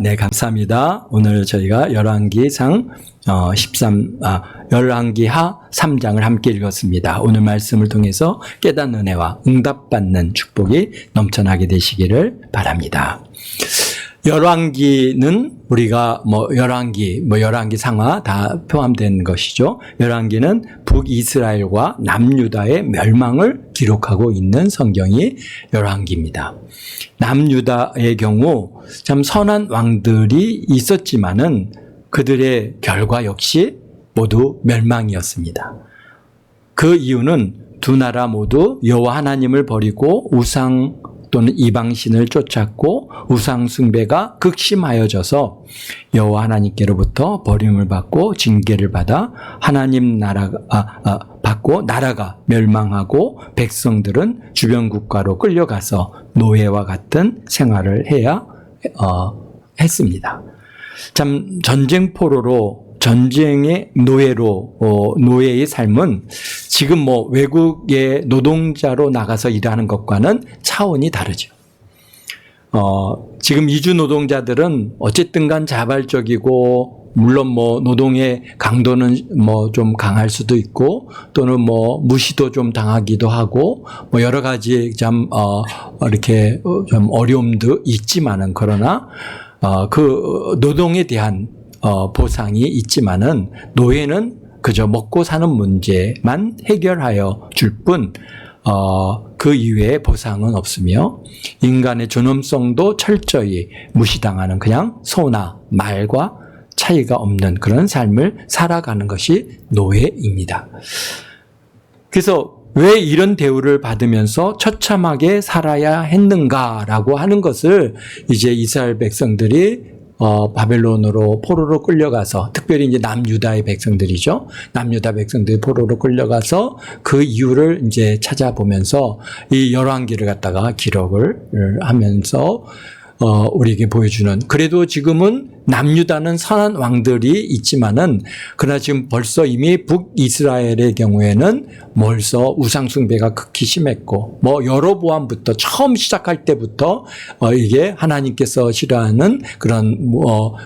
네, 감사합니다. 오늘 저희가 열왕기상 열왕기하 3장을 함께 읽었습니다. 오늘 말씀을 통해서 깨닫는 은혜와 응답받는 축복이 넘쳐나게 되시기를 바랍니다. 열왕기는 우리가 열왕기 상하 다 포함된 것이죠. 열왕기는 북이스라엘과 남유다의 멸망을 기록하고 있는 성경이 열왕기입니다. 남유다의 경우 참 선한 왕들이 있었지만은 그들의 결과 역시 모두 멸망이었습니다. 그 이유는 두 나라 모두 여호와 하나님을 버리고 우상 또는 이방신을 쫓았고 우상 숭배가 극심하여져서 여호와 하나님께로부터 버림을 받고 징계를 받아 하나님 받고 나라가 멸망하고 백성들은 주변 국가로 끌려가서 노예와 같은 생활을 해야 했습니다. 참 전쟁의 노예의 삶은 지금 외국의 노동자로 나가서 일하는 것과는 차원이 다르죠. 지금 이주 노동자들은 어쨌든 간 자발적이고, 물론 노동의 강도는 좀 강할 수도 있고, 또는 무시도 좀 당하기도 하고, 여러 가지 이렇게 좀 어려움도 있지만은, 그러나, 그 노동에 대한 보상이 있지만은 노예는 그저 먹고 사는 문제만 해결하여 줄 뿐, 그 이외의 보상은 없으며 인간의 존엄성도 철저히 무시당하는 그냥 소나 말과 차이가 없는 그런 삶을 살아가는 것이 노예입니다. 그래서 왜 이런 대우를 받으면서 처참하게 살아야 했는가라고 하는 것을 이제 이스라엘 백성들이 바벨론으로 포로로 끌려가서, 특별히 이제 남유다의 백성들이죠. 남유다 백성들이 포로로 끌려가서 그 이유를 이제 찾아보면서 이 열왕기를 갖다가 기록을 하면서 우리에게 보여주는, 그래도 지금은 남유다는 선한 왕들이 있지만은, 그러나 지금 벌써 이미 북이스라엘의 경우에는 벌써 우상숭배가 극히 심했고, 여로보암부터 처음 시작할 때부터 이게 하나님께서 싫어하는 그런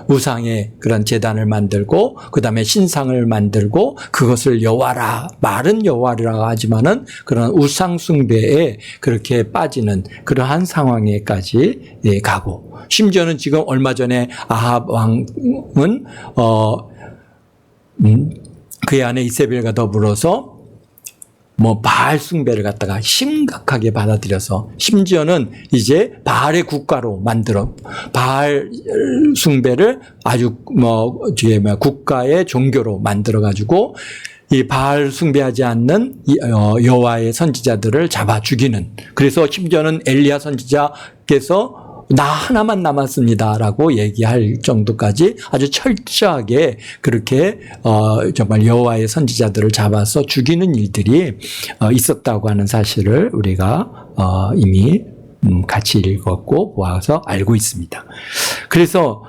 우상의 그런 제단을 만들고, 그 다음에 신상을 만들고, 그것을 여호와라, 말은 여호와라고 하지만은 그런 우상숭배에 그렇게 빠지는 그러한 상황에까지 가고, 심지어는 지금 얼마 전에 아합 왕은 그의 아내 이세벨과 더불어서 바알 숭배를 갖다가 심각하게 받아들여서, 심지어는 이제 바알의 국가로 만들어 바알 숭배를 아주 국가의 종교로 만들어 가지고 이 바알 숭배하지 않는 여호와의 선지자들을 잡아 죽이는, 그래서 심지어는 엘리야 선지자께서 나 하나만 남았습니다라고 얘기할 정도까지 아주 철저하게 그렇게 정말 여호와의 선지자들을 잡아서 죽이는 일들이 있었다고 하는 사실을 우리가 이미 같이 읽었고 보아서 알고 있습니다. 그래서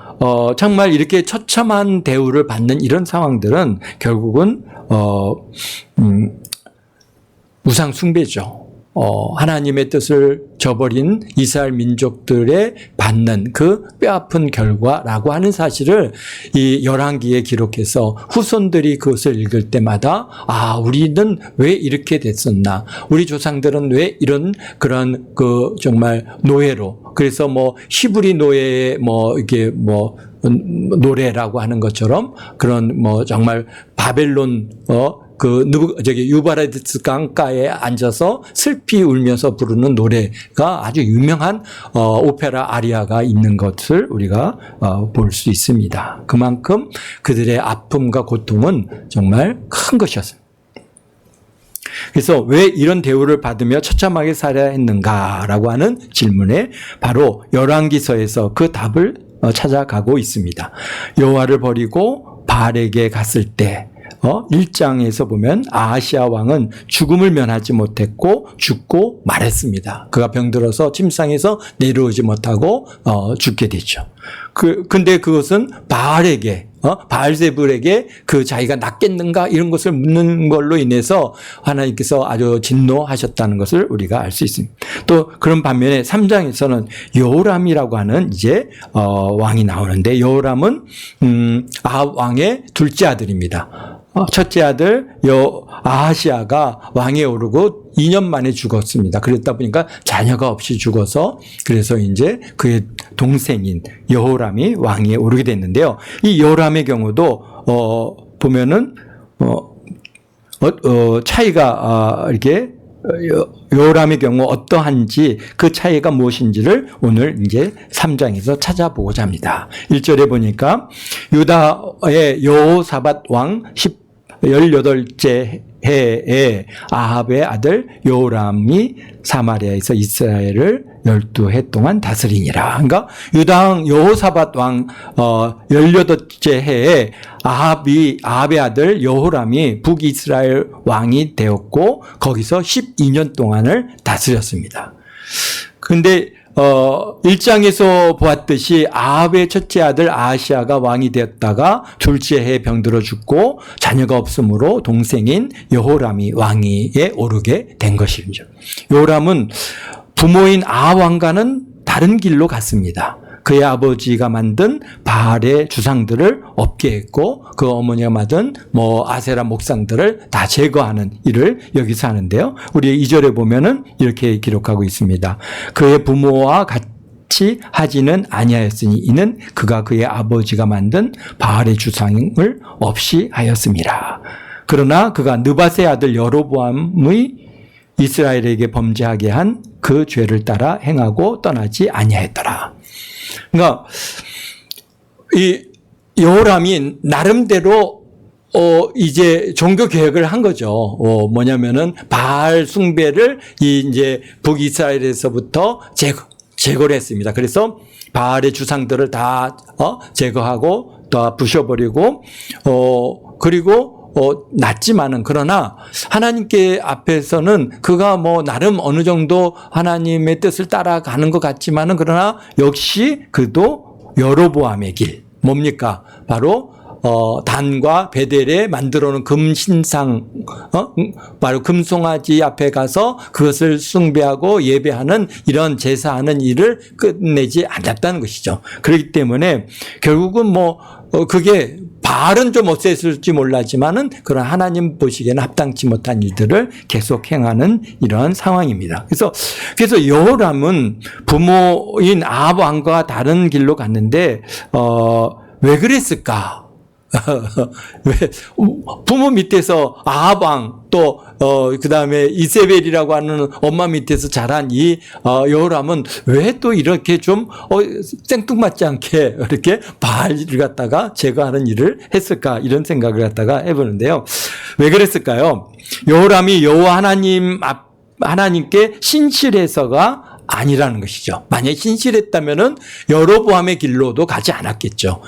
정말 이렇게 처참한 대우를 받는 이런 상황들은 결국은 우상 숭배죠. 하나님의 뜻을 저버린 이스라엘 민족들의 받는 그 뼈아픈 결과라고 하는 사실을 이 열왕기에 기록해서 후손들이 그것을 읽을 때마다, 우리는 왜 이렇게 됐었나? 우리 조상들은 왜 이런 그런 정말 노예로, 그래서 히브리 노예의 이게 노래라고 하는 것처럼 그런 정말 바벨론 유바라디스 강가에 앉아서 슬피 울면서 부르는 노래가 아주 유명한 오페라 아리아가 있는 것을 우리가 볼 수 있습니다. 그만큼 그들의 아픔과 고통은 정말 큰 것이었습니다. 그래서 왜 이런 대우를 받으며 처참하게 살아야 했는가라고 하는 질문에 바로 열왕기서에서 그 답을 찾아가고 있습니다. 여호와를 버리고 바알에게 갔을 때 1장에서 보면 아하시아 왕은 죽음을 면하지 못했고 죽고 말했습니다. 그가 병들어서 침상에서 내려오지 못하고 죽게 됐죠. 근데 그것은 바알에게 바알세불에게 그 자기가 낫겠는가 이런 것을 묻는 걸로 인해서 하나님께서 아주 진노하셨다는 것을 우리가 알 수 있습니다. 또 그런 반면에 3장에서는 여호람이라고 하는 이제 왕이 나오는데 여호람은 아합 왕의 둘째 아들입니다. 첫째 아들 아하시아가 왕에 오르고 2년 만에 죽었습니다. 그랬다 보니까 자녀가 없이 죽어서 그래서 이제 그의 동생인 여호람이 왕위에 오르게 됐는데요. 이 여호람의 경우도 보면은 차이가 이렇게 여호람의 경우 어떠한지 그 차이가 무엇인지를 오늘 이제 3장에서 찾아보고자 합니다. 1절에 보니까 유다의 여호사밧 왕 18째 해에 아합의 아들 여호람이 사마리아에서 이스라엘을 12해 동안 다스리니라. 그러니까 유다 왕 여호사밧 왕 18째 해에 아합의 아들 여호람이 북이스라엘 왕이 되었고 거기서 12년 동안을 다스렸습니다. 근데 1장에서 보았듯이 아합의 첫째 아들 아하시아가 왕이 되었다가 둘째 해에 병들어 죽고 자녀가 없으므로 동생인 여호람이 왕위에 오르게 된 것이죠. 여호람은 부모인 아합 왕과는 다른 길로 갔습니다. 그의 아버지가 만든 바알의 주상들을 없게 했고 그 어머니가 만든 아세라 목상들을 다 제거하는 일을 여기서 하는데요. 우리 2절에 보면은 이렇게 기록하고 있습니다. 그의 부모와 같이 하지는 아니하였으니 이는 그가 그의 아버지가 만든 바알의 주상을 없이 하였습니다. 그러나 그가 느밧의 아들 여로보암의 이스라엘에게 범죄하게 한 그 죄를 따라 행하고 떠나지 아니하였더라. 그러니까 이 여호람이 나름대로 이제 종교 개혁을 한 거죠. 뭐냐면은 바알 숭배를 이제 북이스라엘에서부터 제거를 했습니다. 그래서 바알의 주상들을 다 제거하고 다 부셔버리고 그리고 낮지만은 그러나 하나님께 앞에서는 그가 나름 어느 정도 하나님의 뜻을 따라가는 것 같지만은 그러나 역시 그도 여로보암의 길 뭡니까? 바로 단과 베델에 만들어 놓은 금신상 바로 금송아지 앞에 가서 그것을 숭배하고 예배하는 이런 제사하는 일을 끝내지 않았다는 것이죠. 그렇기 때문에 결국은 그게 바알은 좀 어땠을지 몰랐지만은 그런 하나님 보시기에는 합당치 못한 일들을 계속 행하는 이러한 상황입니다. 그래서 여호람은 부모인 아합 왕과 다른 길로 갔는데 왜 그랬을까? 왜 부모 밑에서 아합 왕 또 그다음에 이세벨이라고 하는 엄마 밑에서 자란 이 여호람은 왜 또 이렇게 좀 생뚱맞지 않게 이렇게 바알을 갖다가 제거하는 일을 했을까 이런 생각을 갖다가 해보는데요. 왜 그랬을까요? 여호람이 여호와 하나님께 신실해서가 아니라는 것이죠. 만약에 신실했다면은 여로보암의 길로도 가지 않았겠죠.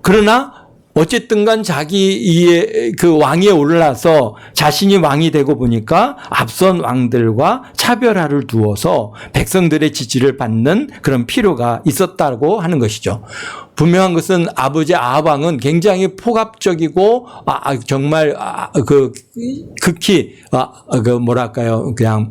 그러나 어쨌든 간 자기 그 왕위에 올라서 자신이 왕이 되고 보니까 앞선 왕들과 차별화를 두어서 백성들의 지지를 받는 그런 필요가 있었다고 하는 것이죠. 분명한 것은 아버지 아합 왕은 굉장히 폭압적이고 정말 극히 그냥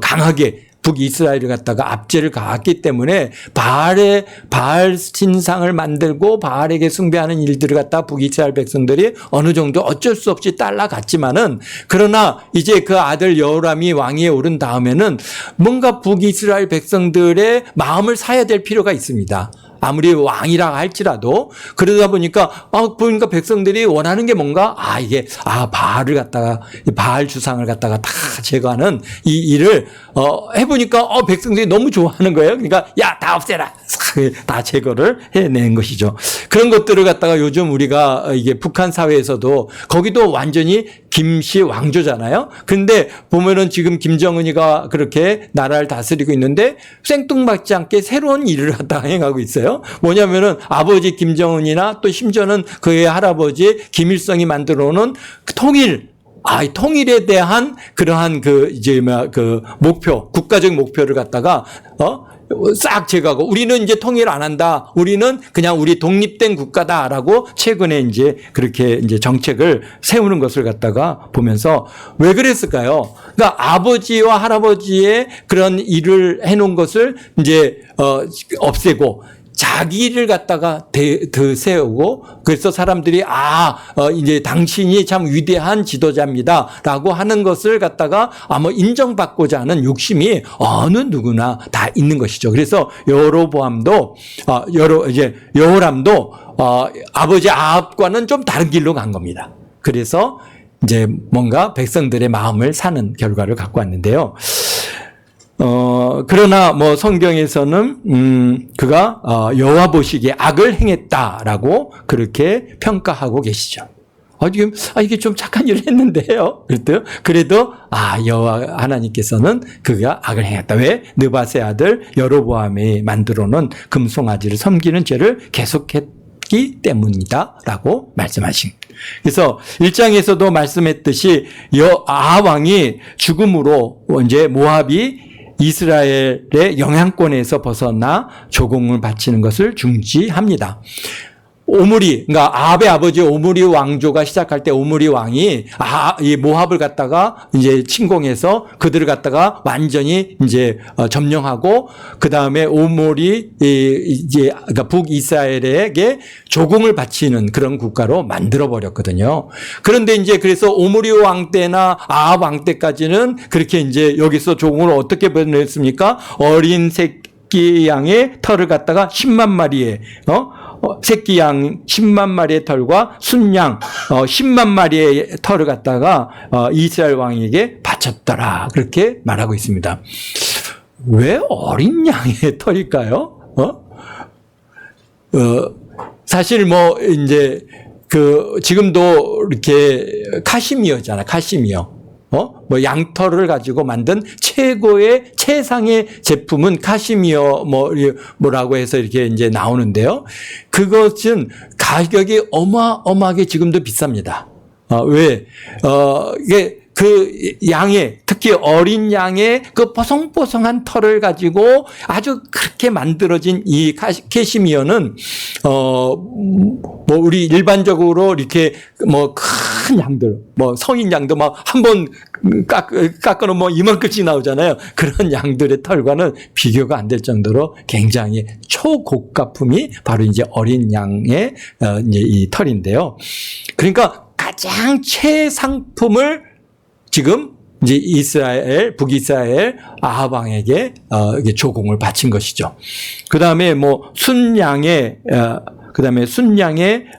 강하게 북이스라엘을 갖다가 압제를 가했기 때문에 바알 신상을 만들고 바알에게 숭배하는 일들을 갖다 북이스라엘 백성들이 어느 정도 어쩔 수 없이 따라갔지만은 그러나 이제 그 아들 여호람이 왕위에 오른 다음에는 뭔가 북이스라엘 백성들의 마음을 사야 될 필요가 있습니다. 아무리 왕이라 할지라도 그러다 보니까 백성들이 원하는 게 뭔가 바알을 갖다가 바알 주상을 갖다가 다 제거하는 이 일을 해보니까 백성들이 너무 좋아하는 거예요. 그러니까 다 없애라 다 제거를 해낸 것이죠. 그런 것들을 갖다가 요즘 우리가 이게 북한 사회에서도 거기도 완전히 김씨 왕조잖아요. 근데 보면은 지금 김정은이가 그렇게 나라를 다스리고 있는데 생뚱맞지 않게 새로운 일을 갖다가 행하고 있어요. 뭐냐면은 아버지 김정은이나 또 심지어는 그의 할아버지 김일성이 만들어 놓은 통일에 대한 그러한 목표, 국가적 목표를 갖다가 싹 제거하고 우리는 이제 통일 안 한다. 우리는 그냥 우리 독립된 국가다라고 최근에 이제 그렇게 이제 정책을 세우는 것을 갖다가 보면서 왜 그랬을까요? 그러니까 아버지와 할아버지의 그런 일을 해놓은 것을 이제 없애고 자기를 갖다가 세우고 그래서 사람들이 이제 당신이 참 위대한 지도자입니다라고 하는 것을 갖다가 아마 인정받고자 하는 욕심이 어느 누구나 다 있는 것이죠. 그래서 여로보암도 여호람도 아버지 아합과는 좀 다른 길로 간 겁니다. 그래서 이제 뭔가 백성들의 마음을 사는 결과를 갖고 왔는데요. 그러나 뭐 성경에서는 그가 여호와 보시기에 악을 행했다라고 그렇게 평가하고 계시죠. 지금 이게 좀 착한 일을 했는데요. 그래도 여호와 하나님께서는 그가 악을 행했다. 왜? 느밧의 아들 여로보암이 만들어 놓은 금송아지를 섬기는 죄를 계속했기 때문이다라고 말씀하신. 그래서 1장에서도 말씀했듯이 아합 왕이 죽음으로 이제 모압이 이스라엘의 영향권에서 벗어나 조공을 바치는 것을 중지합니다. 그러니까 아합의 아버지 오므리 왕조가 시작할 때 오므리 왕이 이 모압을 갖다가 이제 침공해서 그들을 갖다가 완전히 이제 점령하고 그 다음에 오므리 그러니까 북이스라엘에게 조공을 바치는 그런 국가로 만들어 버렸거든요. 그런데 이제 그래서 오므리 왕 때나 아합 왕 때까지는 그렇게 이제 여기서 조공을 어떻게 보냈습니까? 어린 새끼 양의 털을 갖다가 10만 마리에 새끼 양 10만 마리의 털과 순양 10만 마리의 털을 갖다가 이스라엘 왕에게 바쳤더라. 그렇게 말하고 있습니다. 왜 어린 양의 털일까요? 사실 뭐 이제 지금도 이렇게 카시미어잖아. 카시미어. 뭐 양털을 가지고 만든 최상의 제품은 카시미어 뭐라고 해서 이렇게 이제 나오는데요. 그것은 가격이 어마어마하게 지금도 비쌉니다. 왜? 이게 양의, 특히 어린 양의 그 뽀송뽀송한 털을 가지고 아주 그렇게 만들어진 이 카시미어는, 우리 일반적으로 이렇게 큰 양들, 성인 양도 한번 깎아놓으면 이만큼씩 나오잖아요. 그런 양들의 털과는 비교가 안 될 정도로 굉장히 초고가품이 바로 이제 어린 양의 이제 이 털인데요. 그러니까 가장 최상품을 지금 이제 북이스라엘 아합 왕에게 조공을 바친 것이죠. 그다음에 순양의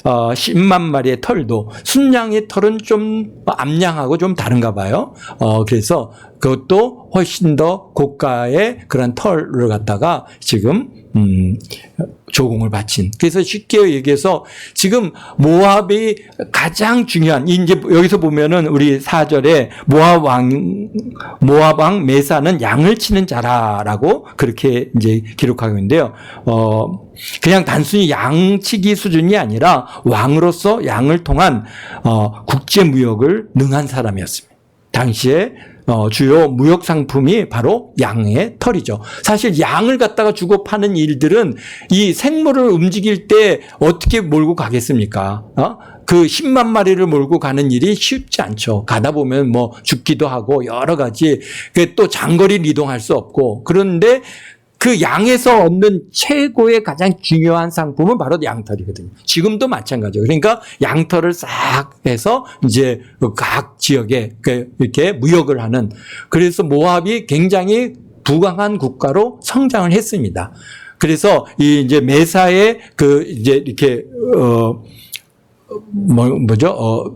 10만 마리의 털도, 순양의 털은 좀 암양하고 좀 다른가 봐요. 그래서 그것도 훨씬 더 고가의 그런 털을 갖다가 지금 조공을 바친. 그래서 쉽게 얘기해서 지금 모압이 가장 중요한, 이제 여기서 보면은 우리 4절에 모압 왕 메사는 양을 치는 자라라고 그렇게 이제 기록하고 있는데요. 그냥 단순히 양치기 수준이 아니라 왕으로서 양을 통한 국제 무역을 능한 사람이었습니다. 당시에 주요 무역 상품이 바로 양의 털이죠. 사실 양을 갖다가 주고 파는 일들은 이 생물을 움직일 때 어떻게 몰고 가겠습니까? 그 10만 마리를 몰고 가는 일이 쉽지 않죠. 가다 보면 죽기도 하고 여러 가지, 또 장거리를 이동할 수 없고, 그런데 그 양에서 얻는 최고의 가장 중요한 상품은 바로 양털이거든요. 지금도 마찬가지예요. 그러니까 양털을 싹 해서 이제 각 지역에 이렇게 무역을 하는, 그래서 모압이 굉장히 부강한 국가로 성장을 했습니다. 그래서 이제 메사의 이제 이렇게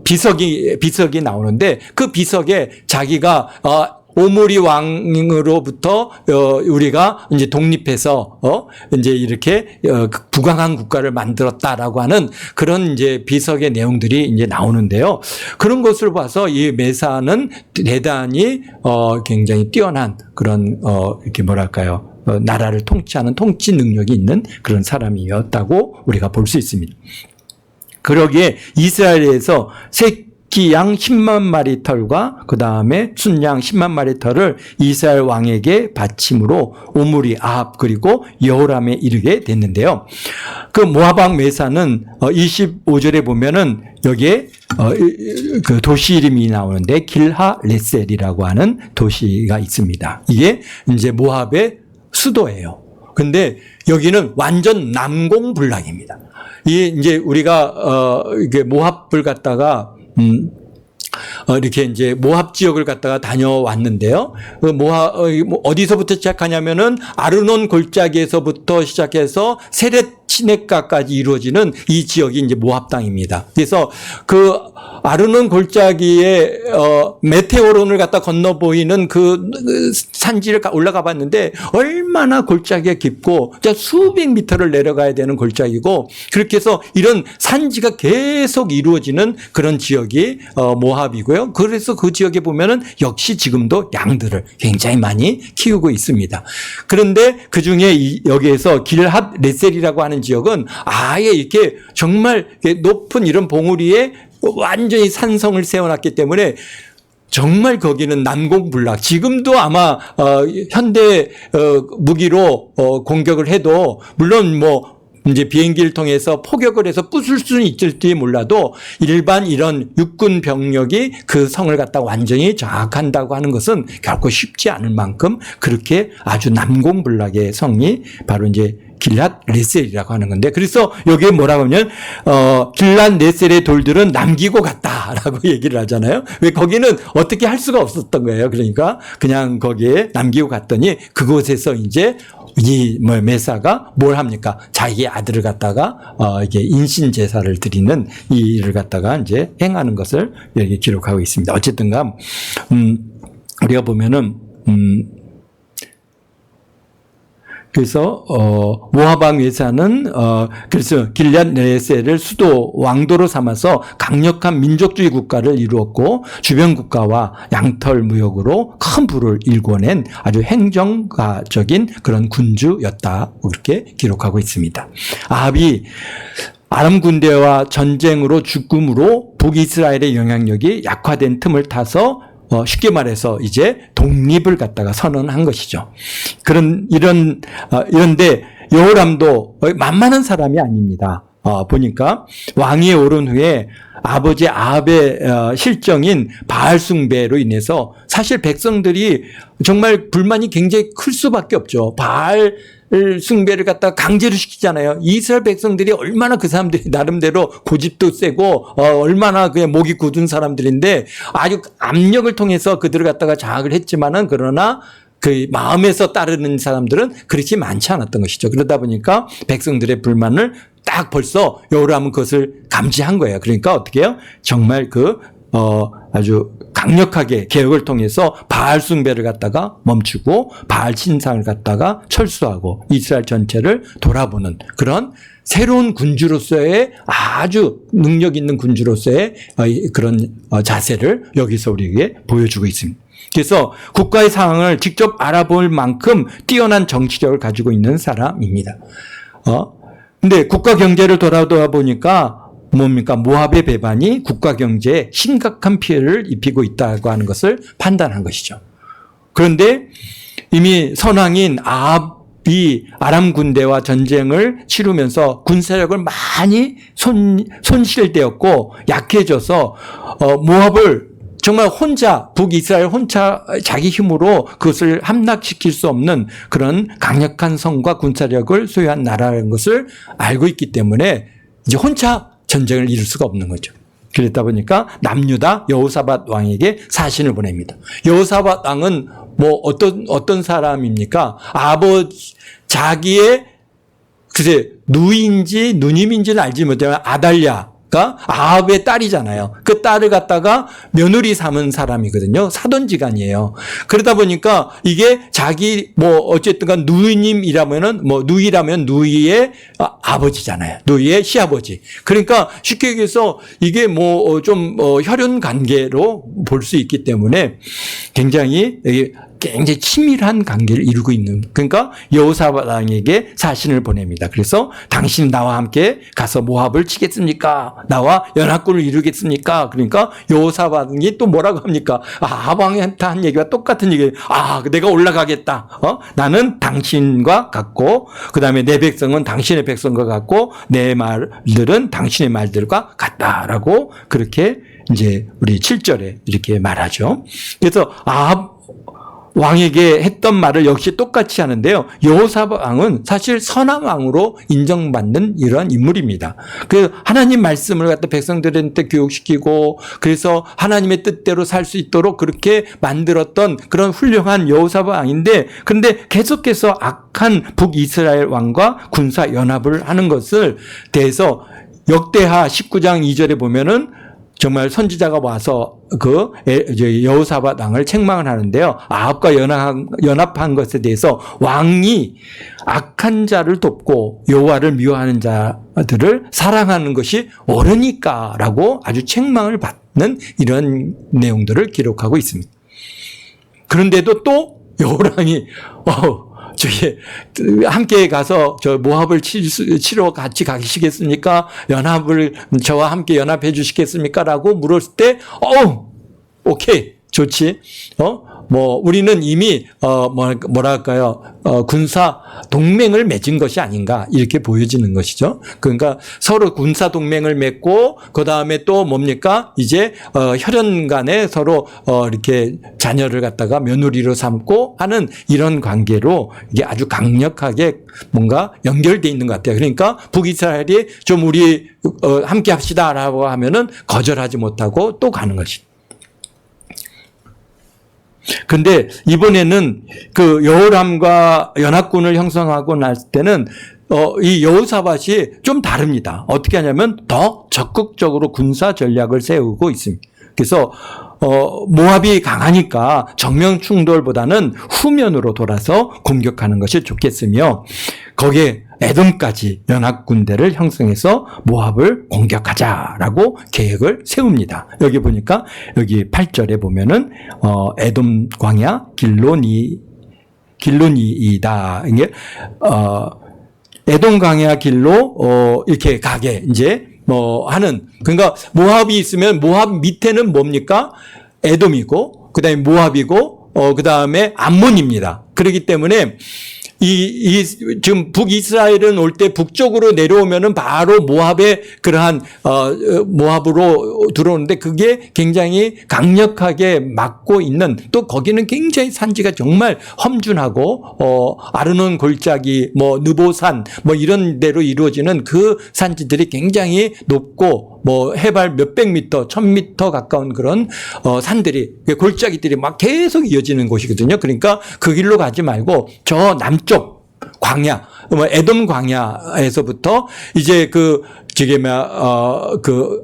비석이 나오는데, 그 비석에 자기가 오므리 왕으로부터 우리가 이제 독립해서 이제 이렇게 부강한 국가를 만들었다라고 하는 그런 이제 비석의 내용들이 이제 나오는데요. 그런 것을 봐서 이 메사는 대단히 굉장히 뛰어난 그런 이렇게 나라를 통치하는 통치 능력이 있는 그런 사람이었다고 우리가 볼 수 있습니다. 그러기에 이스라엘에서 적기 양 10만 마리 털과 그 다음에 순양 10만 마리 털을 이스라엘 왕에게 바침으로 오므리 아합 그리고 여호람에 이르게 됐는데요. 그 모압 왕 메사는 25절에 보면은 여기에 그 도시 이름이 나오는데 길하레셀이라고 하는 도시가 있습니다. 이게 이제 모압의 수도예요. 근데 여기는 완전 남공불락입니다. 이 이제 우리가 이게 모압을 갖다가 이렇게 이제 모압 지역을 갖다가 다녀왔는데요. 그 모압 어디서부터 시작하냐면은 아르논 골짜기에서부터 시작해서 세렛 시내가까지 이루어지는 이 지역이 이제 모압 땅입니다. 그래서 그 아르논 골짜기에 메테오론을 갖다 건너 보이는 그 산지를 올라가 봤는데 얼마나 골짜기가 깊고 수백 미터를 내려가야 되는 골짜기고 그렇게 해서 이런 산지가 계속 이루어지는 그런 지역이 모압이고요. 그래서 그 지역에 보면은 역시 지금도 양들을 굉장히 많이 키우고 있습니다. 그런데 그 중에 여기에서 길핫 레셀이라고 하는 지역은 아예 이렇게 정말 높은 이런 봉우리에 완전히 산성을 세워놨기 때문에 정말 거기는 난공불락. 지금도 아마 현대 무기로 공격을 해도 물론 뭐 이제 비행기를 통해서 포격을 해서 부술 수는 있을지 몰라도 일반 이런 육군 병력이 그 성을 갖다 완전히 장악한다고 하는 것은 결코 쉽지 않을 만큼 그렇게 아주 난공불락의 성이 바로 이제 길랏 레셀이라고 하는 건데 그래서 여기에 뭐라고 하면 길랏 레셀의 돌들은 남기고 갔다라고 얘기를 하잖아요. 왜 거기는 어떻게 할 수가 없었던 거예요. 그러니까 그냥 거기에 남기고 갔더니 그곳에서 이제 이 메사가 뭘 합니까? 자기의 아들을 갖다가 이게 인신 제사를 드리는 이 일을 갖다가 이제 행하는 것을 여기 기록하고 있습니다. 어쨌든가 우리가 보면은 그래서 모압 왕 메사는 그래서 길랏 레셀을 수도 왕도로 삼아서 강력한 민족주의 국가를 이루었고 주변 국가와 양털 무역으로 큰 부를 일궈낸 아주 행정가적인 그런 군주였다 그렇게 기록하고 있습니다. 아합이 아람 군대와 전쟁으로 죽음으로 북이스라엘의 영향력이 약화된 틈을 타서 쉽게 말해서 이제 독립을 갖다가 선언한 것이죠. 이런데 여호람도 만만한 사람이 아닙니다. 보니까 왕위에 오른 후에 아버지 아합의 실정인 바알 숭배로 인해서 사실 백성들이 정말 불만이 굉장히 클 수밖에 없죠. 바알 숭배를 갖다가 강제로 시키잖아요. 이스라엘 백성들이 얼마나 그 사람들이 나름대로 고집도 세고 얼마나 그냥 목이 굳은 사람들인데 아주 압력을 통해서 그들을 갖다가 장악을 했지만은 그러나 그 마음에서 따르는 사람들은 그렇게 많지 않았던 것이죠. 그러다 보니까 백성들의 불만을 딱 벌써 여호람은 그것을 감지한 거예요. 그러니까 어떻게 해요? 정말 아주 강력하게 개혁을 통해서 바알 숭배를 갖다가 멈추고 바알 신상을 갖다가 철수하고 이스라엘 전체를 돌아보는 그런 새로운 군주로서의 아주 능력 있는 군주로서의 그런 자세를 여기서 우리에게 보여주고 있습니다. 그래서 국가의 상황을 직접 알아볼 만큼 뛰어난 정치력을 가지고 있는 사람입니다. 근데 국가 경제를 돌아보니까 뭡니까? 모압의 배반이 국가 경제에 심각한 피해를 입히고 있다고 하는 것을 판단한 것이죠. 그런데 이미 선왕인 아합이 아람 군대와 전쟁을 치르면서 군사력을 많이 손실되었고 약해져서 모압을 정말 혼자 북이스라엘 혼자 자기 힘으로 그것을 함락시킬 수 없는 그런 강력한 성과 군사력을 소유한 나라라는 것을 알고 있기 때문에 이제 혼자 전쟁을 이룰 수가 없는 거죠. 그랬다 보니까 남유다 여호사밧 왕에게 사신을 보냅니다. 여호사밧 왕은 뭐 어떤 사람입니까? 자기의 글쎄 누이인지 누님인지는 알지 못하지만 아달랴가 아합의 딸이잖아요. 그 딸을 갖다가 며느리 삼은 사람이거든요. 사돈지간이에요. 그러다 보니까 이게 자기 어쨌든간 누이님이라면은 누이라면 누이의 아버지잖아요. 누이의 시아버지. 그러니까 쉽게 얘기해서 이게 혈연 관계로 볼 수 있기 때문에 굉장히 굉장히 친밀한 관계를 이루고 있는, 그러니까 여호사밧 왕에게 사신을 보냅니다. 그래서 당신 나와 함께 가서 모압을 치겠습니까? 나와 연합군을 이루겠습니까? 그러니까 여호사밧 왕이 또 뭐라고 합니까? 왕한테 한 얘기와 똑같은 얘기예요. 내가 올라가겠다. 나는 당신과 같고, 그 다음에 내 백성은 당신의 백성과 같고, 내 말들은 당신의 말들과 같다라고 그렇게 이제 우리 7절에 이렇게 말하죠. 그래서 왕에게 했던 말을 역시 똑같이 하는데요. 여호사밧 왕은 사실 선한 왕으로 인정받는 이러한 인물입니다. 그 하나님 말씀을 갖다 백성들한테 교육시키고, 그래서 하나님의 뜻대로 살 수 있도록 그렇게 만들었던 그런 훌륭한 여호사밧 왕인데, 그런데 계속해서 악한 북이스라엘 왕과 군사 연합을 하는 것을 대해서 역대하 19장 2절에 보면은 정말 선지자가 와서 여호사밧 왕을 책망을 하는데요. 아합과 연합한 것에 대해서 왕이 악한 자를 돕고 여호와를 미워하는 자들을 사랑하는 것이 옳으니까라고 아주 책망을 받는 이런 내용들을 기록하고 있습니다. 그런데도 또 여호람이 저기 함께 가서 저 모압을 치러 같이 가시겠습니까? 저와 함께 연합해 주시겠습니까? 라고 물었을 때 오케이, 좋지. 우리는 이미 뭐랄까요? 군사 동맹을 맺은 것이 아닌가 이렇게 보여지는 것이죠. 그러니까 서로 군사 동맹을 맺고, 그 다음에 또 뭡니까? 이제 혈연 간에 서로 이렇게 자녀를 갖다가 며느리로 삼고 하는 이런 관계로 이게 아주 강력하게 뭔가 연결돼 있는 것 같아요. 그러니까 북이스라엘이 좀 우리 함께 합시다라고 하면은 거절하지 못하고 또 가는 것이. 근데 이번에는 그 여호람과 연합군을 형성하고 났을 때는 이 여호사밧이 좀 다릅니다. 어떻게 하냐면 더 적극적으로 군사 전략을 세우고 있습니다. 그래서 모압이 강하니까 정면 충돌보다는 후면으로 돌아서 공격하는 것이 좋겠으며, 거기에 에돔까지 연합군대를 형성해서 모압을 공격하자라고 계획을 세웁니다. 여기 보니까 여기 8절에 보면은 에돔 광야 길로니이다. 이게 에돔 광야 길로 이렇게 가게 이제 하는, 그러니까 모압이 있으면 모압 밑에는 뭡니까? 에돔이고, 그 다음에 모압이고, 그 다음에 암몬입니다. 그렇기 때문에 지금 북이스라엘은 올 때 북쪽으로 내려오면은 바로 모압의 그러한, 모압으로 들어오는데 그게 굉장히 강력하게 막고 있는, 또 거기는 굉장히 산지가 정말 험준하고, 아르논 골짜기, 느보산, 이런 데로 이루어지는 그 산지들이 굉장히 높고, 해발 몇백 미터, 1000미터 가까운 그런, 산들이, 골짜기들이 막 계속 이어지는 곳이거든요. 그러니까 그 길로 가지 말고 저 남쪽 광야, 에돔 광야에서부터 이제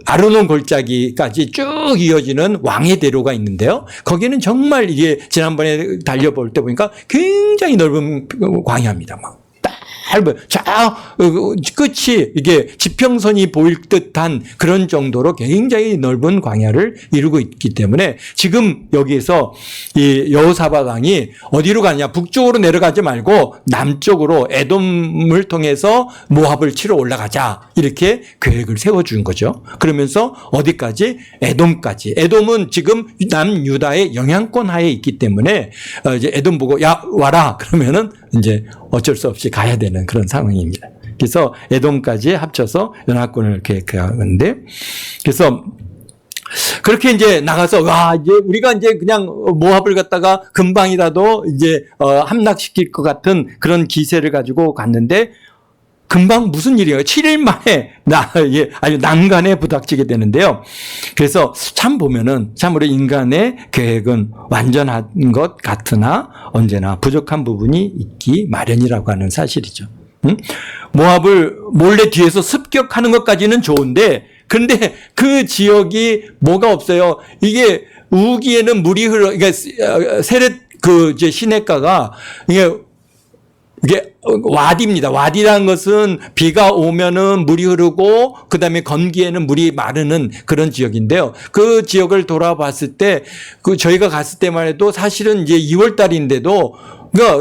아르논 골짜기까지 쭉 이어지는 왕의 대로가 있는데요. 거기는 정말 이게 지난번에 달려볼 때 보니까 굉장히 넓은 광야입니다. 끝이 이게 지평선이 보일 듯한 그런 정도로 굉장히 넓은 광야를 이루고 있기 때문에 지금 여기에서 이 여호사밧 왕이 어디로 가냐, 북쪽으로 내려가지 말고 남쪽으로 에돔을 통해서 모압을 치러 올라가자, 이렇게 계획을 세워준 거죠. 그러면서 어디까지? 에돔까지. 에돔은 지금 남유다의 영향권 하에 있기 때문에 이제 에돔 보고 야 와라 그러면은 이제 어쩔 수 없이 가야 되는 그런 상황입니다. 그래서 에돔까지 합쳐서 연합군을 계획하는데, 그래서 그렇게 이제 나가서 이제 우리가 이제 그냥 모압을 갖다가 금방이라도 이제 함락시킬 것 같은 그런 기세를 가지고 갔는데, 금방 무슨 일이에요? 7일 만에 아주 난간에 부닥치게 되는데요. 그래서 참 보면은 참으로 인간의 계획은 완전한 것 같으나 언제나 부족한 부분이 있기 마련이라고 하는 사실이죠. 모압을 몰래 뒤에서 습격하는 것까지는 좋은데, 그런데 그 지역이 뭐가 없어요. 이게 우기에는 물이 그러니까 세렛 이제 시냇가가 이게 이게 와디입니다. 와디라는 것은 비가 오면은 물이 흐르고 그다음에 건기에는 물이 마르는 그런 지역인데요. 그 지역을 돌아봤을 때 그 저희가 갔을 때만 해도 사실은 이제 2월 달인데도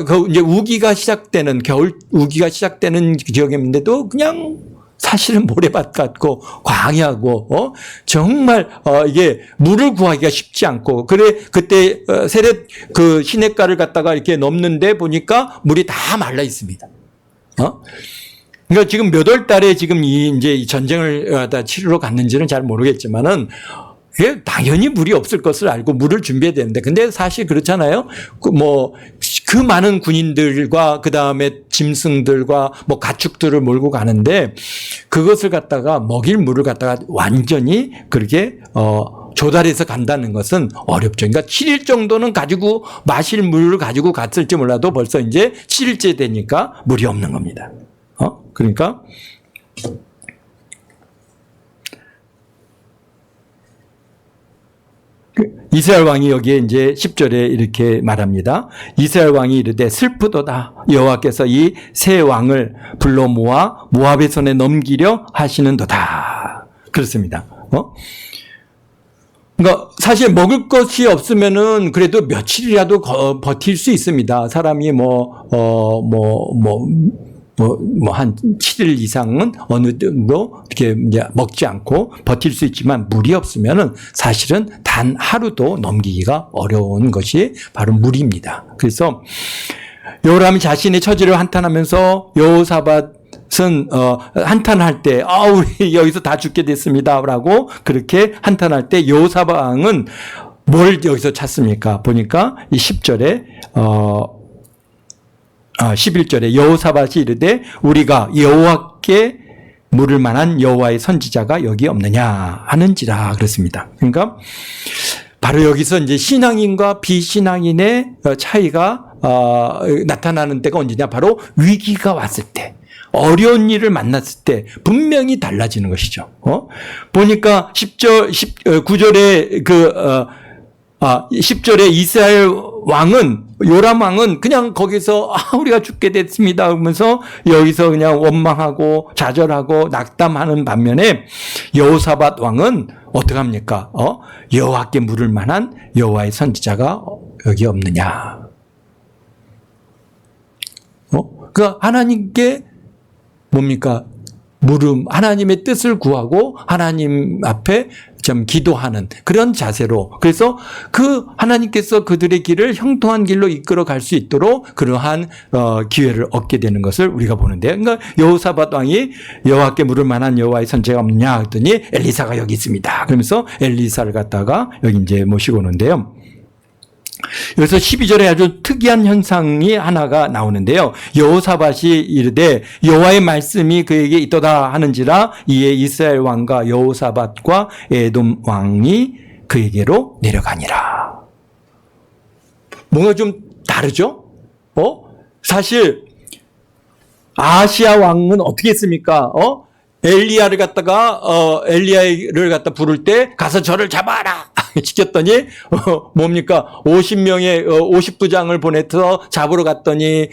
그 이제 우기가 시작되는 겨울 우기가 시작되는 지역인데도 그냥 사실은 모래밭 같고 광야고 정말 이게 물을 구하기가 쉽지 않고 그래 그때 세렛 그 시냇가를 갖다가 이렇게 넘는데 보니까 물이 다 말라 있습니다. 그러니까 지금 몇 월 달에 지금 이제 이 전쟁을 다 치르러 갔는지는 잘 모르겠지만은 당연히 물이 없을 것을 알고 물을 준비해야 되는데 근데 사실 그렇잖아요. 그 많은 군인들과 그 다음에 짐승들과 뭐 가축들을 몰고 가는데 그것을 갖다가 먹일 물을 갖다가 완전히 그렇게 조달해서 간다는 것은 어렵죠. 그러니까 7일 정도는 가지고 마실 물을 가지고 갔을지 몰라도 벌써 이제 7일째 되니까 물이 없는 겁니다. 그러니까 이스라엘 왕이 여기에 이제 10절에 이렇게 말합니다. 이스라엘 왕이 이르되 슬프도다. 여호와께서 이 세 왕을 불러 모아 모압의 손에 넘기려 하시는도다. 그렇습니다. 그러니까 사실 먹을 것이 없으면은 그래도 며칠이라도 버틸 수 있습니다. 사람이 한 7일 이상은 어느 정도 이렇게 이제 먹지 않고 버틸 수 있지만 물이 없으면은 사실은 단 하루도 넘기기가 어려운 것이 바로 물입니다. 그래서 요람이 자신의 처지를 한탄하면서 여호사밧은 한탄할 때 우리 여기서 다 죽게 됐습니다라고 그렇게 한탄할 때 여호사밧 왕은 뭘 여기서 찾습니까? 보니까 이 10절에 11절에 여호사밧이 이르되 우리가 여호와께 물을 만한 여호와의 선지자가 여기 없느냐 하는지라 그렇습니다. 그러니까 바로 여기서 이제 신앙인과 비신앙인의 차이가 나타나는 때가 언제냐? 바로 위기가 왔을 때, 어려운 일을 만났을 때 분명히 달라지는 것이죠. 보니까 9절에 10절에 이스라엘 왕은 요람 왕은 그냥 거기서 우리가 죽게 됐습니다 하면서 여기서 그냥 원망하고 좌절하고 낙담하는 반면에 여호사밧 왕은 어떻게 합니까? 여호와께 물을 만한 여호와의 선지자가 여기 없느냐? 그 하나님께 뭡니까? 하나님의 뜻을 구하고 하나님 앞에 좀 기도하는 그런 자세로 그래서 그 하나님께서 그들의 길을 형통한 길로 이끌어 갈 수 있도록 그러한 기회를 얻게 되는 것을 우리가 보는데요. 그러니까 여호사밧 왕이 여호와께 물을 만한 여호와의 선지자가 없느냐 했더니 엘리사가 여기 있습니다. 그러면서 엘리사를 갖다가 여기 이제 모시고 오는데요. 여기서 12절에 아주 특이한 현상이 하나가 나오는데요. 여호사밧이 이르되 여호와의 말씀이 그에게 있도다 하는지라 이에 이스라엘 왕과 여호사밧과 에돔 왕이 그에게로 내려가니라. 뭔가 좀 다르죠? 사실 아하시야 왕은 어떻게 했습니까? 엘리야를 갖다가 부를 때 가서 저를 잡아라 시켰더니 뭡니까 50명의 50부장을 보내서 잡으러 갔더니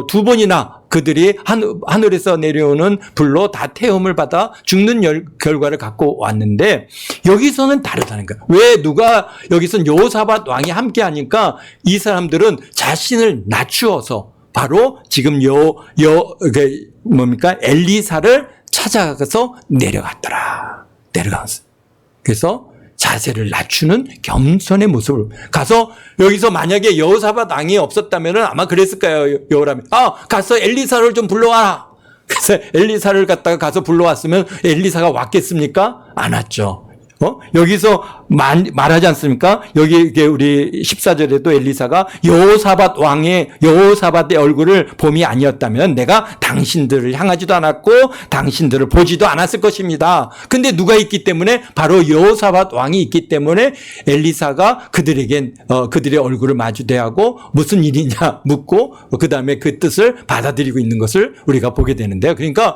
두 번이나 그들이 하늘에서 내려오는 불로 다 태움을 받아 죽는 결과를 갖고 왔는데 여기서는 다르다는 거예요. 왜 누가 여기서는 여호사밧 왕이 함께 하니까 이 사람들은 자신을 낮추어서 바로 지금 엘리사를 찾아가서 내려갔어요. 그래서 자세를 낮추는 겸손의 모습을 가서 여기서 만약에 여호사밧 왕이 없었다면 아마 그랬을 거예요. 여호람이 가서 엘리사를 좀 불러와라. 그래서 엘리사를 갖다가 가서 불러왔으면 엘리사가 왔겠습니까? 안 왔죠. 여기서 말하지 않습니까? 여기 우리 14절에도 엘리사가 여호사밧의 얼굴을 봄이 아니었다면 내가 당신들을 향하지도 않았고 당신들을 보지도 않았을 것입니다. 근데 누가 있기 때문에 바로 여호사밧 왕이 있기 때문에 엘리사가 그들에게 그들의 얼굴을 마주대하고 무슨 일이냐 묻고 그 다음에 그 뜻을 받아들이고 있는 것을 우리가 보게 되는데요. 그러니까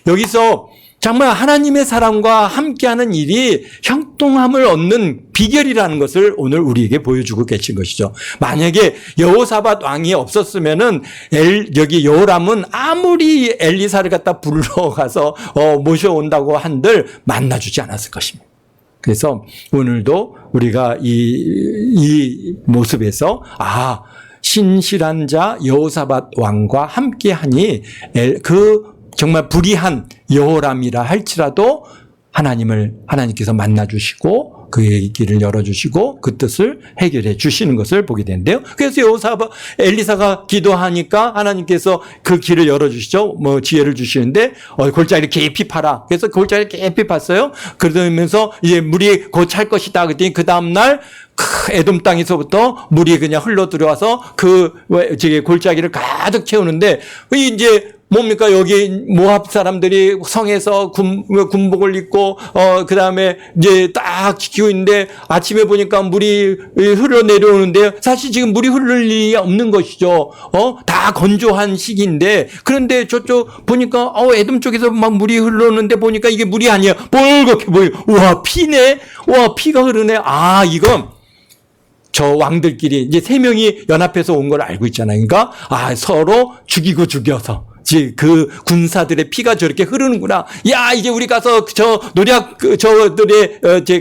여기서 정말 하나님의 사랑과 함께하는 일이 형통함을 얻는 비결이라는 것을 오늘 우리에게 보여주고 계신 것이죠. 만약에 여호사밧 왕이 없었으면은 여기 여호람은 아무리 엘리사를 갖다 불러가서 모셔온다고 한들 만나주지 않았을 것입니다. 그래서 오늘도 우리가 이 모습에서 신실한 자 여호사밧 왕과 함께하니 그 정말 불의한 여호람이라 할지라도 하나님께서 만나주시고 그의 길을 열어주시고 그 뜻을 해결해 주시는 것을 보게 되는데요. 그래서 엘리사가 기도하니까 하나님께서 그 길을 열어주시죠. 지혜를 주시는데 골짜기를 깊이 파라. 그래서 골짜기를 깊이 팠어요. 그러면서 이제 물이 곧 찰 것이다. 그랬더니 그 다음날 에돔 땅에서부터 물이 그냥 흘러 들어와서 골짜기를 가득 채우는데 이제 뭡니까? 여기 모압 사람들이 성에서 군복을 입고, 그 다음에 이제 딱 지키고 있는데 아침에 보니까 물이 흘러 내려오는데 사실 지금 물이 흐를 일이 없는 것이죠. 다 건조한 시기인데 그런데 저쪽 보니까, 에돔 쪽에서 막 물이 흘러오는데 보니까 이게 물이 아니야. 뻘겋게 보여. 우와, 피네? 우와, 피가 흐르네. 이건 저 왕들끼리 이제 3명이 연합해서 온 걸 알고 있잖아요. 그러니까, 서로 죽이고 죽여서. 그 군사들의 피가 저렇게 흐르는구나. 야, 이제 우리 가서 저들의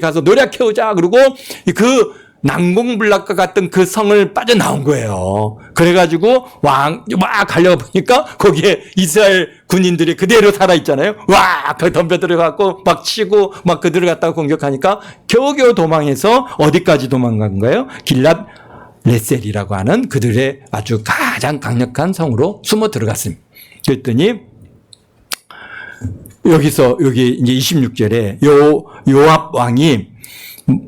가서 노력해오자. 그리고 그 난공불락과 같은 그 성을 빠져나온 거예요. 그래가지고 막 가려고 보니까 거기에 이스라엘 군인들이 그대로 살아있잖아요. 덤벼 들어가고 막 치고 막 그들을 갖다가 공격하니까 겨우겨우 도망해서 어디까지 도망간 거예요? 길랏 레셀이라고 하는 그들의 아주 가장 강력한 성으로 숨어 들어갔습니다. 그랬더니 여기 이제 26절에 요압 왕이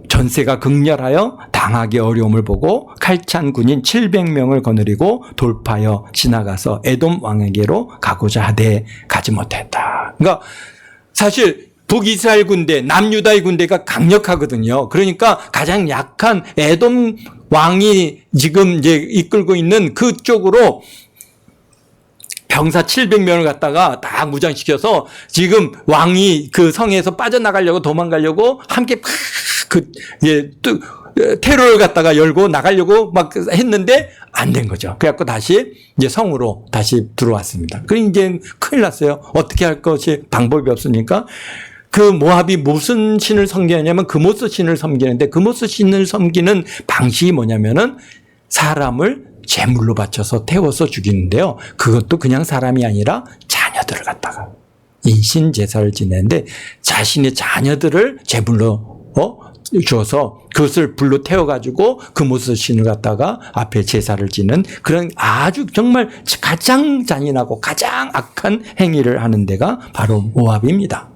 전세가 극렬하여 당하기 어려움을 보고 칼찬 군인 700명을 거느리고 돌파하여 지나가서 에돔 왕에게로 가고자 하되 가지 못했다. 그러니까 사실 북이스라엘 군대, 남유다의 군대가 강력하거든요. 그러니까 가장 약한 에돔 왕이 지금 이제 이끌고 있는 그쪽으로 병사 700명을 갖다가 딱 무장시켜서 지금 왕이 그 성에서 빠져나가려고 도망가려고 함께 테러를 갖다가 열고 나가려고 막 했는데 안 된 거죠. 그래갖고 다시 이제 성으로 다시 들어왔습니다. 그럼 이제 큰일 났어요. 어떻게 할 것이 방법이 없으니까 그 모압이 무슨 신을 섬기냐면 그모스 신을 섬기는데 그모스 신을 섬기는 방식이 뭐냐면은 사람을 제물로 바쳐서 태워서 죽이는데요. 그것도 그냥 사람이 아니라 자녀들을 갖다가 인신 제사를 지내는데 자신의 자녀들을 제물로 주어서 그것을 불로 태워가지고 그 모습 신을 갖다가 앞에 제사를 지는 그런 아주 정말 가장 잔인하고 가장 악한 행위를 하는 데가 바로 모압입니다.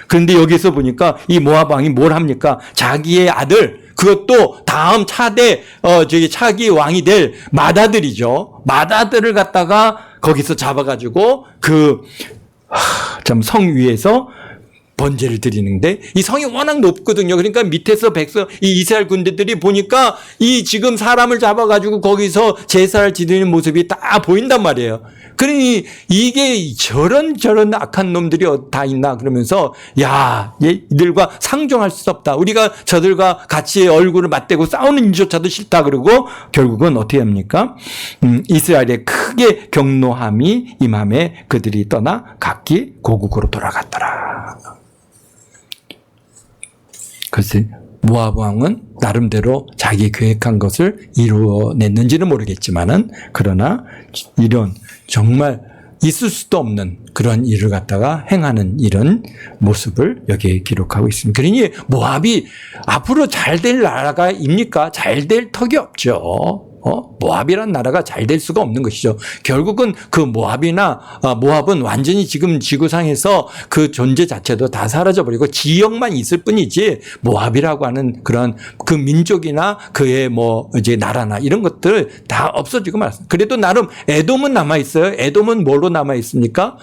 그런데 여기서 보니까 이 모압 왕이 뭘 합니까? 자기의 아들, 그것도 다음 차기 왕이 될 맏아들이죠. 맏아들을 갖다가 거기서 잡아가지고 참 성 위에서 번제를 드리는데 이 성이 워낙 높거든요. 그러니까 밑에서 이 이스라엘 군대들이 보니까 이 지금 사람을 잡아가지고 거기서 제사를 지내는 모습이 다 보인단 말이에요. 그러니 이게 저런 악한 놈들이 다 있나 그러면서 이들과 상종할 수 없다. 우리가 저들과 같이 얼굴을 맞대고 싸우는 일조차도 싫다. 그러고 결국은 어떻게 합니까? 이스라엘의 크게 경노함이 임함에 그들이 떠나 각기 고국으로 돌아갔더라. 글쎄 모압 왕은 나름대로 자기 계획한 것을 이루어냈는지는 모르겠지만은 그러나 이런 정말 있을 수도 없는 그런 일을 갖다가 행하는 이런 모습을 여기에 기록하고 있습니다. 그러니 모압이 앞으로 잘 될 나라가입니까? 잘 될 턱이 없죠. 모압이란 나라가 잘 될 수가 없는 것이죠. 결국은 그 모압은 완전히 지금 지구상에서 그 존재 자체도 다 사라져버리고 지역만 있을 뿐이지 모압이라고 하는 그런 그 민족이나 그의 이제 나라나 이런 것들 다 없어지고 말았습니다. 그래도 나름 에돔은 남아있어요. 에돔은 뭘로 남아있습니까?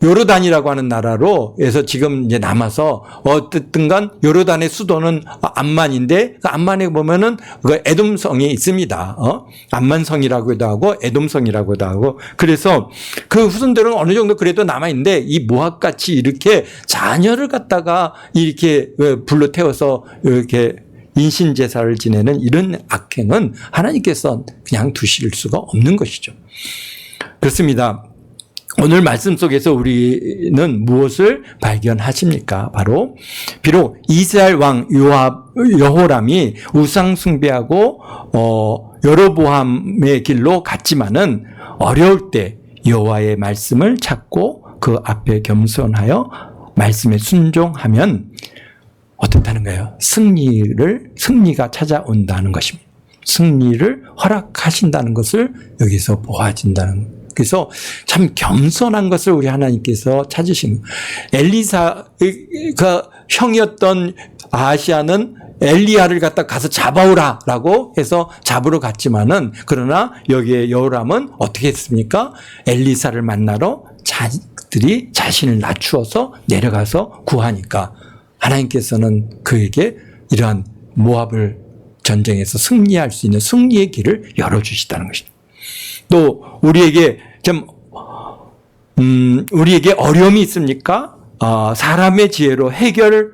요르단이라고 하는 나라로 해서 지금 이제 남아서 어쨌든 간 요르단의 수도는 암만인데 그 암만에 보면은 그 에돔성이 있습니다. 암만성이라고도 하고 에돔성이라고도 하고 그래서 그 후손들은 어느 정도 그래도 남아 있는데 이 모압같이 이렇게 자녀를 갖다가 이렇게 불로 태워서 이렇게 인신 제사를 지내는 이런 악행은 하나님께서 그냥 두실 수가 없는 것이죠. 그렇습니다. 오늘 말씀 속에서 우리는 무엇을 발견하십니까? 바로 비록 이스라엘 왕 여호람이 우상 숭배하고 여로보암의 길로 갔지만은 어려울 때 여호와의 말씀을 찾고 그 앞에 겸손하여 말씀에 순종하면 어떻다는 거예요? 승리가 찾아온다는 것입니다. 승리를 허락하신다는 것을 여기서 보아진다는 거예요. 그래서 참 겸손한 것을 우리 하나님께서 찾으시는 엘리사가 형이었던 아하시아는 엘리야를 갖다 가서 잡아오라라고 해서 잡으러 갔지만은 그러나 여기에 여호람은 어떻게 했습니까? 엘리사를 만나러 자들이 자신을 낮추어서 내려가서 구하니까 하나님께서는 그에게 이러한 모압을 전쟁에서 승리할 수 있는 승리의 길을 열어주시다는 것입니다. 또 우리에게 우리에게 어려움이 있습니까? 사람의 지혜로 해결할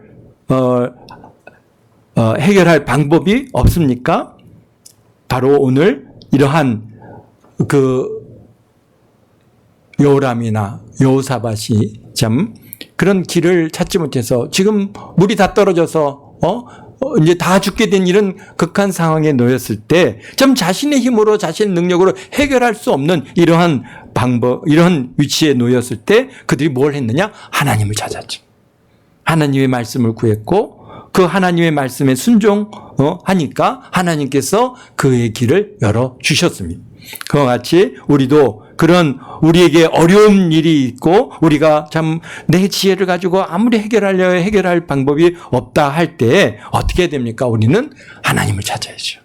방법이 없습니까? 바로 오늘 이러한 여호람이나 여호사밧이 참 그런 길을 찾지 못해서 지금 물이 다 떨어져서 이제 다 죽게 된 이런 극한 상황에 놓였을 때 좀 자신의 힘으로 자신의 능력으로 해결할 수 없는 이러한 이러한 위치에 놓였을 때 그들이 뭘 했느냐? 하나님을 찾았죠. 하나님의 말씀을 구했고 그 하나님의 말씀에 순종하니까 하나님께서 그의 길을 열어주셨습니다. 그와 같이 우리도 그런 우리에게 어려운 일이 있고 우리가 참 내 지혜를 가지고 아무리 해결할 방법이 없다 할 때 어떻게 됩니까? 우리는 하나님을 찾아야죠.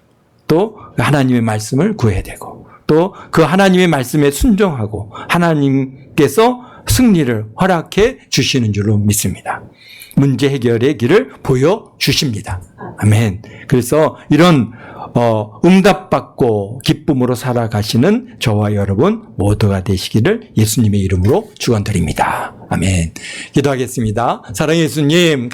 또 하나님의 말씀을 구해야 되고 또 그 하나님의 말씀에 순종하고 하나님께서 승리를 허락해 주시는 줄로 믿습니다. 문제 해결의 길을 보여주십니다. 아멘. 그래서 이런 응답받고 기쁨으로 살아가시는 저와 여러분 모두가 되시기를 예수님의 이름으로 축원드립니다. 아멘. 기도하겠습니다. 사랑의 예수님.